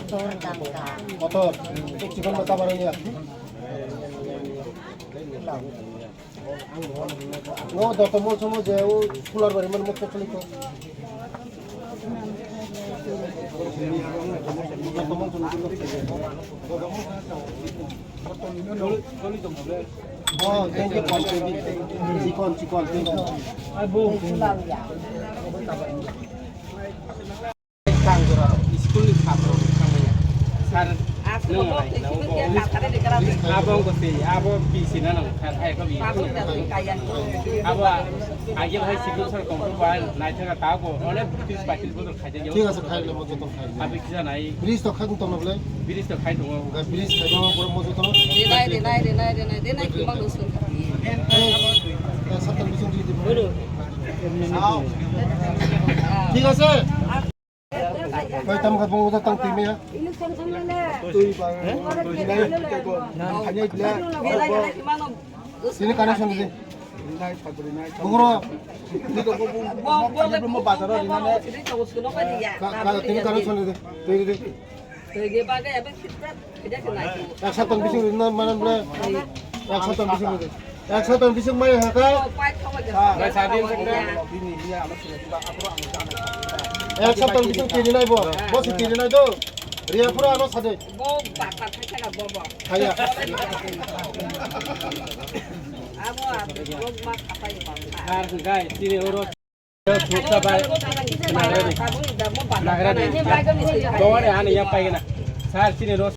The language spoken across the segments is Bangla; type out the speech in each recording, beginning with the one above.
motor cikon mata barangnya no do tomo somo je o kular bari man motto chali ko oh tengke cikon school छात्र sir abang ko si abo PC na nang ay ko bi abo age bhai sikul sar computer nai thaka ta ko ole 30 35 botol khai je ঠিক আছে খাই লে মজো তো খাই abi kisa nai ব্রিজ তো খাই তো নবলে biris to khai dong bridge খাই দাও বড় মজো তো Denai kimang dusun. সাতটা বিসুন দিয়ে দিব ঠিক আছে কই তাম খা বঙ্গ তো তাম তিমি হা Ini sama-sama তুই তুই নাই না খানি দিলা Denai kimang dusun. sini connection di bugro Mau bazar ini mana? Ini tahu sudah apa dia? kalau sini connection di tuh Dia pakai apa kita kerja kena itu. একসাথে বিসুন না মানে বলে একসাথে বিসুন দি একসাথে বিসুন মাই হাকা Pai tahu aja. Rai sadin sakna একসাথে বিসুন তিনি নাই বস তিনি নাই তো রিয়া পুরো আনো সাথে Mau bakar saya nggak bawa. খাইয়া Amo mau mak apa ya bang? har gai tire oro chukta bai nagra de dore ani ya pai na sar tire ro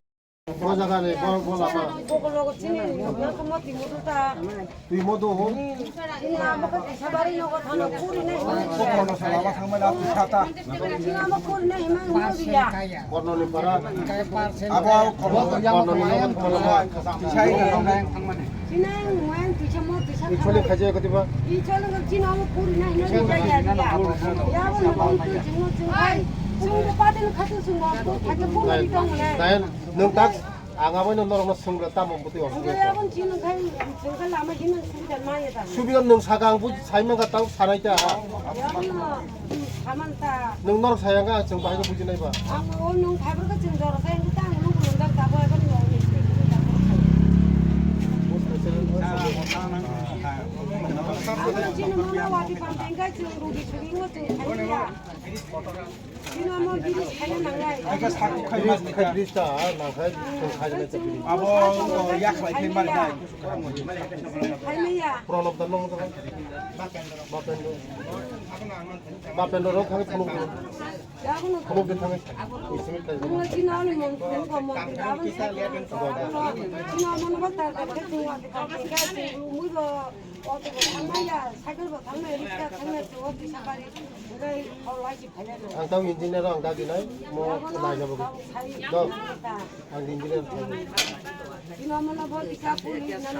কোন জায়গা রে বল আপা Pokok sini, aku mau timur ta. তুই মধু Ini amo kan sabari no kan no kuri nih. কোন সালাবা থামলা পিছাতা Ini amo kuri nih emang dia. বর্ণনি পারা আবো বর্ণনি নমন কলবা পিছাই না Sini main bisa mau bisa. ইছলি খাজে কতিবা Icholo kan sini amo kuri nih ini dia ya. Ya boleh mau tunggu tunggu. Sungguh paten kata sungguh aku pakai kuri di tong nih. 나연 능딱 앙아버는 너랑 승을 따면 못해 없어 Enggak pun sini kan sungguh lama sini sudah main dah. 수비가 능 사강부 사이면 갔다고 살아있다 Ya aman ta. 능 너랑 사양가 정부 하이도 부지나 봐 Aku nung kabar ke cendera saya yang kita nung belum dah tahu kan mau ini. Aku sini mana wati pantai kan cendera di sini nggak cendera. Sini mau diri saya nangai. 카이리스타 나가야 좀 가지나 좀 아버 약 많이 캔발 나 할매야. 프로놈 더 농도 마펜도 강에 푸는 야구는 푸는탕에 있으니까 뭔가 지나는 뭔가 뭐 나는 지나는 것다 같은 거 같은 거 무도 어떻게 장마야 사글고 장마 이렇게 장마 또 어디 사발이 그래 올라지 팔려도 앙따 인지네로 앙따기나 뭐 나가보고 너 인지네 지나면 버리까 뿌리 나는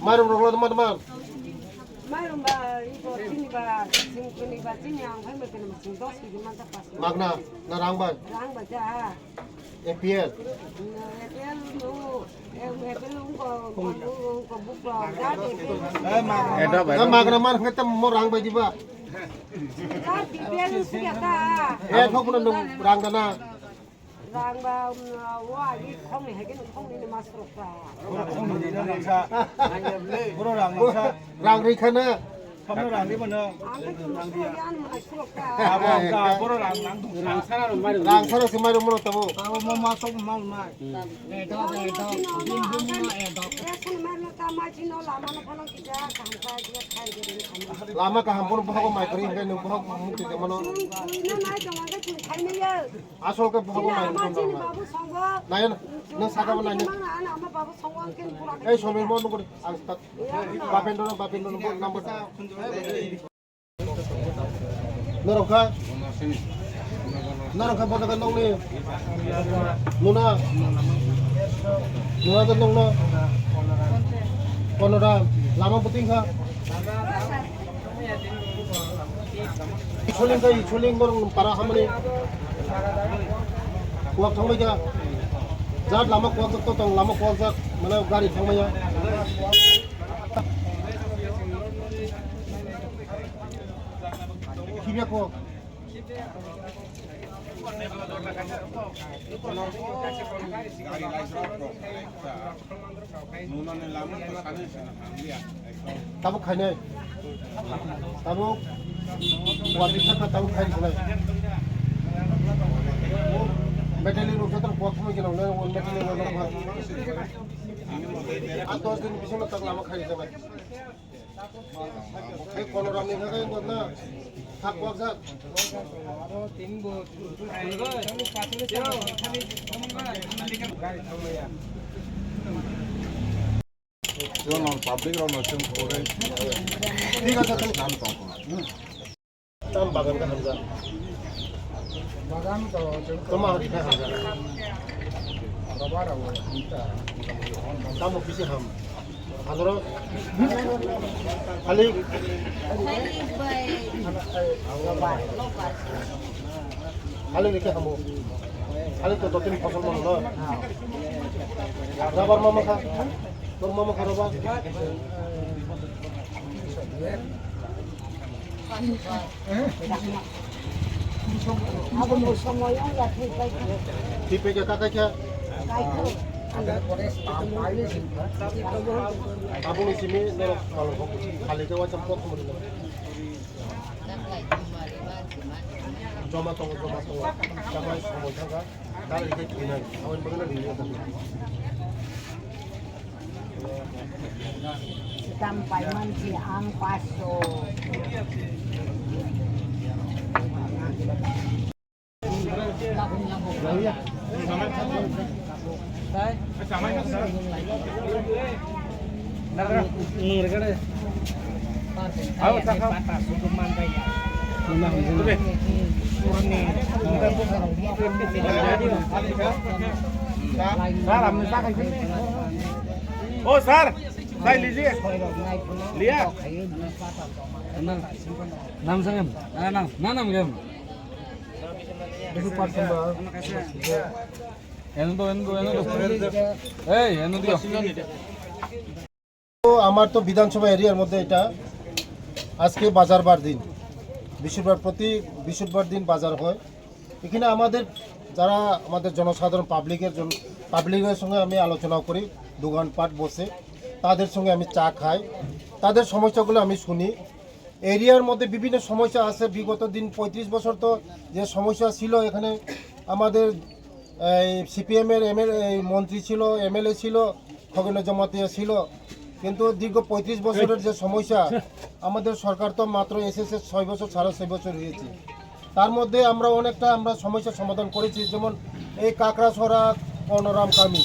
마름 로글도 마름 마이름 봐 이거 지니가 지니가 지냥 할매 때는 무슨 도시기만 딱 봤어 막나 나랑 봐 랑 봐자 APL 나 막나만 했다 뭐랑 봐 지바 에 토부는 랑가나 랑리카나 컴너랑 리버너 아버가 보러랑 rang sara mari 랑사로 스마이로 물었다고 뭐마 속 마마 라마가 한 번은 하고 말 그리 인가 능 하고 묵지 되면은 아솔가 하고 말 나연 너 사가면 나연 에이 소밀 먹는 거리 안스타 바펜도는 뭐 넘버 너로가 너로가 보다가 농니 누나도 농나 번호라 라마 부팅가 이촐링 거는 para hamani kuak thong ja jat lama kuak to tong lama kuak jat mana gari thong ya kibya ko Tabuk khai này, tabuk buat kita kan tabuk khai selai. Metali lu kita buat semua kita udah metali lu buat. Atau दिन bisa nak lama khai selai. Kalau ramai kan itu na hak wajib. John public or not Tiga satu tam bagan kan harga. বাগান তো Cuma harga harga. বাবার এটা Kamu bisa ham. Hadro. Kali kali ni kamu. Kali tu tin fasal mana na. Rabar mama kah? Tor mama kah rabar? Aku mau semuanya ya kita Tipe ke kakak ke? আগে পরে পাইলে Abu ni sini kalau kalau kali tu macam pot mudi na. Joma tong. Sampai semua jaga. Kali kita kena. Awan bagaimana dia tadi? sampai manci ang paso. Oh sir, saya लीजिए लिया নাম সঙ্গে না নাম গেম আমার তো বিধানসভা এরিয়ার মধ্যে এটা আজকে বাজারবার দিন বৃহস্পতিবার প্রতি বৃহস্পতিবার দিন বাজার হয় এখানে আমাদের যারা আমাদের জনসাধারণ পাবলিকের সঙ্গে আমি আলোচনা করি দোকানপাট বসে তাদের সঙ্গে আমি চা খাই তাদের সমস্যাগুলো আমি শুনি এরিয়ার মধ্যে বিভিন্ন সমস্যা আছে বিগত দিন ৩৫ বছর তো যে সমস্যা ছিল এখানে আমাদের সিপিএমের মন্ত্রী ছিল এমএলএ ছিল খগেন্দ্র জমাতিয়া ছিল কিন্তু দীর্ঘ ৩৫ বছরের যে সমস্যা আমাদের সরকার তো মাত্র এসেছে ৬ বছর ৬.৫ বছর হয়েছে তার মধ্যে আমরা অনেকটা সমস্যার সমাধান করেছি যেমন এই কাকড়াছড়া কর্ণরাম কামি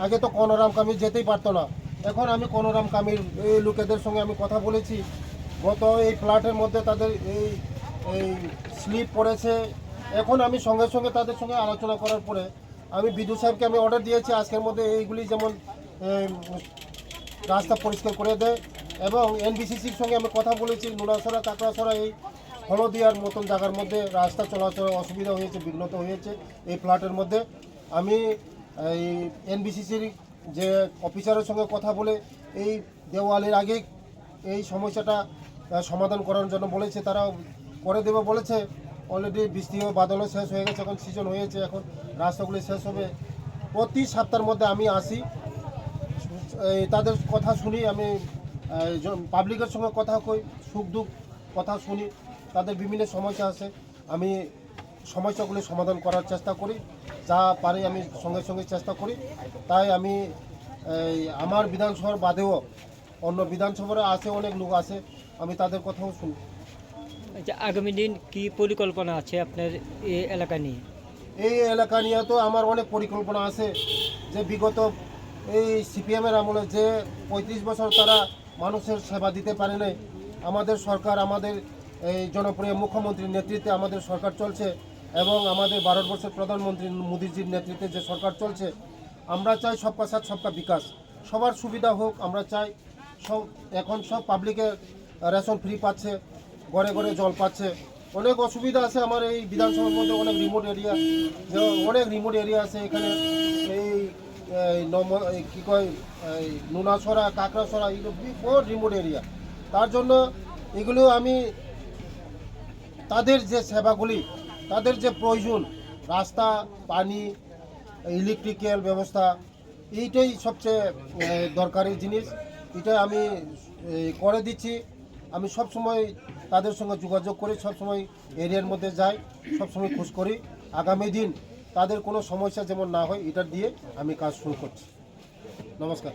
আগে তো কর্ণরাম কামি যেতেই পারতো না এখন আমি কর্ণরাম কামির এই লোকেদের সঙ্গে আমি কথা বলেছি গত এই ফ্ল্যাটের মধ্যে তাদের এই স্লিপ পড়েছে এখন আমি সঙ্গে সঙ্গে তাদের সঙ্গে আলোচনা করার পরে আমি বিদ্যুৎ সাহেবকে আমি অর্ডার দিয়েছি আজকের মধ্যে এইগুলি যেমন রাস্তা পরিষ্কার করে দেয় এবং এনবিসিসির সঙ্গে আমি কথা বলেছি নুড়াছড়া কাকড়াছড়া এই হলদিয়ার মতন জায়গার মধ্যে রাস্তা চলাচল অসুবিধা হয়েছে বিঘ্নত হয়েছে এই ফ্ল্যাটের মধ্যে আমি এই এনবিসিসির যে অফিসারের সঙ্গে কথা বলে এই দেওয়ালের আগে এই সমস্যাটা সমাধান করার জন্য বলেছে তারা করে দেবে বলেছে অলরেডি বৃষ্টি বাদলও শেষ হয়ে গেছে এখন সিজন হয়েছে এখন রাস্তাগুলি শেষ হবে প্রতি সপ্তাহের মধ্যে আমি আসি তাদের কথা শুনি আমি পাবলিকের সঙ্গে কথা কই সুখ দুঃখ কথা শুনি তাদের বিভিন্ন সমস্যা আছে আমি সমস্যাগুলি সমাধান করার চেষ্টা করি যা পারি আমি সঙ্গে সঙ্গে চেষ্টা করি তাই আমি আমার বিধানসভার বাদেও অন্য বিধানসভার আছে অনেক লোক আছে আমি তাদের কথাও শুনি আচ্ছা আগামী দিন কি পরিকল্পনা আছে আপনার এই এলাকা নিয়ে এই এলাকা নিয়ে তো আমার অনেক পরিকল্পনা আছে যে বিগত এই সিপিএমের আমলে যে ৩৫ বছর তারা মানুষের সেবা দিতে পারে নাই আমাদের সরকার আমাদের এই জনপ্রিয় মুখ্যমন্ত্রীর নেতৃত্বে আমাদের সরকার চলছে এবং আমাদের ভারতবর্ষের প্রধানমন্ত্রী মোদিজির নেতৃত্বে যে সরকার চলছে আমরা চাই সবকা সাথ সবকা বিকাশ সবার সুবিধা হোক আমরা চাই সব এখন সব পাবলিকের রেশন ফ্রি পাচ্ছে ঘরে ঘরে জল পাচ্ছে অনেক অসুবিধা আছে আমার এই বিধানসভার মধ্যে অনেক রিমোট এরিয়া আছে এখানে এই কী কয় নুনাছড়া কাকড়াছড়া এগুলো বিফোর রিমোট এরিয়া তার জন্য এগুলো আমি তাদের যে সেবাগুলি তাদের যে প্রয়োজন রাস্তা, পানি, ইলেকট্রিক্যাল ব্যবস্থা, এইটাই সবচেয়ে দরকারি জিনিস। এটা আমি করে দিচ্ছি। আমি সব সময় তাদের সঙ্গে যোগাযোগ করি, সব সময় এরিয়ার মধ্যে যাই, সব সময় খোঁজ করি। আগামী দিন তাদের কোনো সমস্যা যেমন না হয়, এটা দিয়ে আমি কাজ শুরু করছি। নমস্কার।